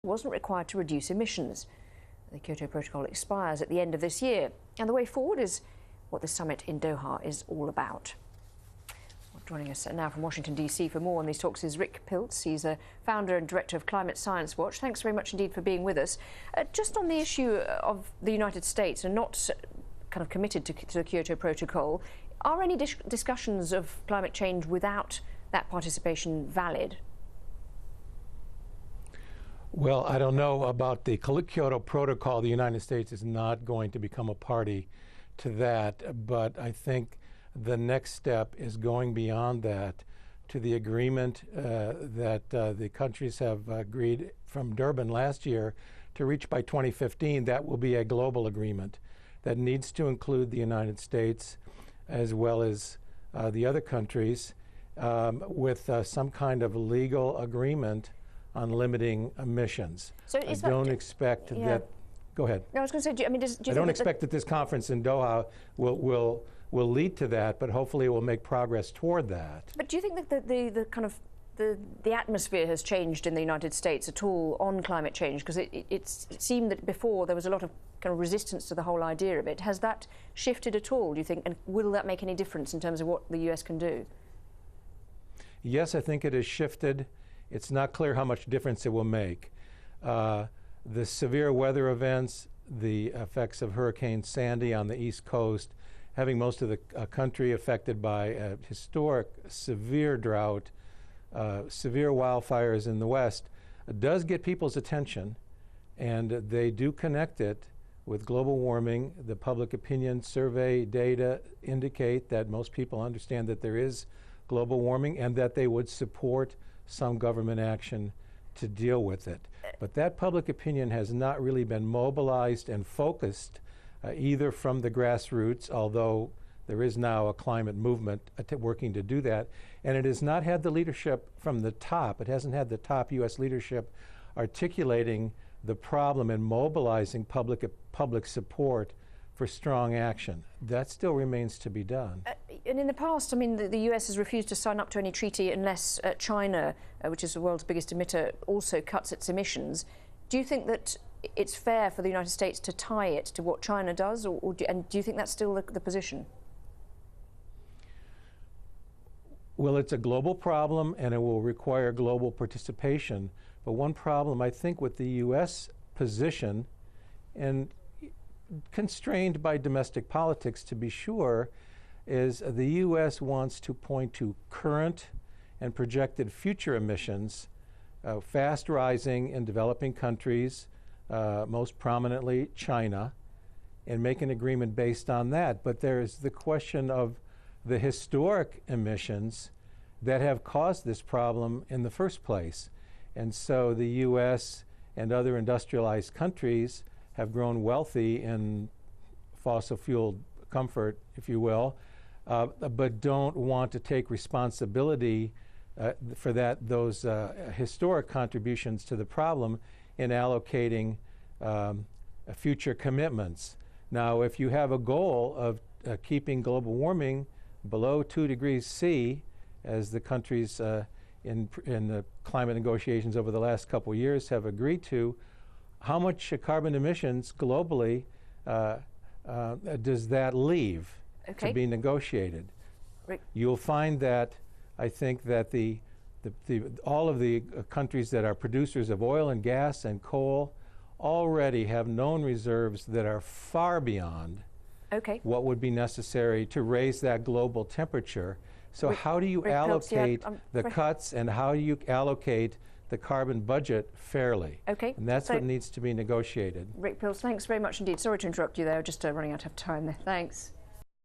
wasn't required to reduce emissions. The Kyoto Protocol expires at the end of this year, and the way forward is what the summit in Doha is all about. Joining us now from Washington, D.C. for more on these talks is Rick Piltz. He's a founder and director of Climate Science Watch. Thanks very much indeed for being with us. Just on the issue of the United States and not kind of committed to the Kyoto Protocol, are any discussions of climate change without that participation valid? Well, I don't know about the Kyoto Protocol. The United States is not going to become a party to that, but I think the next step is going beyond that to the agreement that the countries have agreed from Durban last year to reach by 2015. That will be a global agreement that needs to include the United States as well as the other countries with some kind of legal agreement on limiting emissions. So I don't expect that. Go ahead. No, I was going to say, do you I don't expect that this conference in Doha will lead to that, but hopefully it will make progress toward that. But do you think that the kind of the atmosphere has changed in the United States at all on climate change? Because it seemed that before there was a lot of kind of resistance to the whole idea of it. Has that shifted at all, do you think? And will that make any difference in terms of what the US can do? Yes, I think it has shifted. It's not clear how much difference it will make. The severe weather events, the effects of Hurricane Sandy on the East Coast, having most of the country affected by a historic severe drought, severe wildfires in the West, does get people's attention, and they do connect it with global warming. The public opinion survey data indicate that most people understand that there is global warming and that they would support some government action to deal with it. But that public opinion has not really been mobilized and focused either from the grassroots, although there is now a climate movement working to do that, and it has not had the leadership from the top. It hasn't had the top U.S. leadership articulating the problem and mobilizing public support for strong action. That still remains to be done. And in the past, I mean, the US has refused to sign up to any treaty unless China, which is the world's biggest emitter, also cuts its emissions. Do you think that it's fair for the United States to tie it to what China does, and do you think that's still the position? Well, it's a global problem, and it will require global participation. But one problem, I think, with the U.S. position, and constrained by domestic politics to be sure, is the U.S. wants to point to current and projected future emissions, fast rising in developing countries, most prominently China, and make an agreement based on that. But there is the question of the historic emissions that have caused this problem in the first place. And so the U.S. and other industrialized countries have grown wealthy in fossil fuel comfort, if you will, but don't want to take responsibility for those historic contributions to the problem in allocating future commitments. Now, if you have a goal of keeping global warming below 2 degrees C, as the countries in the climate negotiations over the last couple of years have agreed to, how much carbon emissions globally does that leave to be negotiated? Rick. You'll find that I think that all of the countries that are producers of oil and gas and coal already have known reserves that are far beyond what would be necessary to raise that global temperature. So how do you allocate the cuts, and how do you allocate the carbon budget fairly? Okay. And that's what needs to be negotiated. Rick Piltz, thanks very much indeed. Sorry to interrupt you there, just running out of time there. Thanks.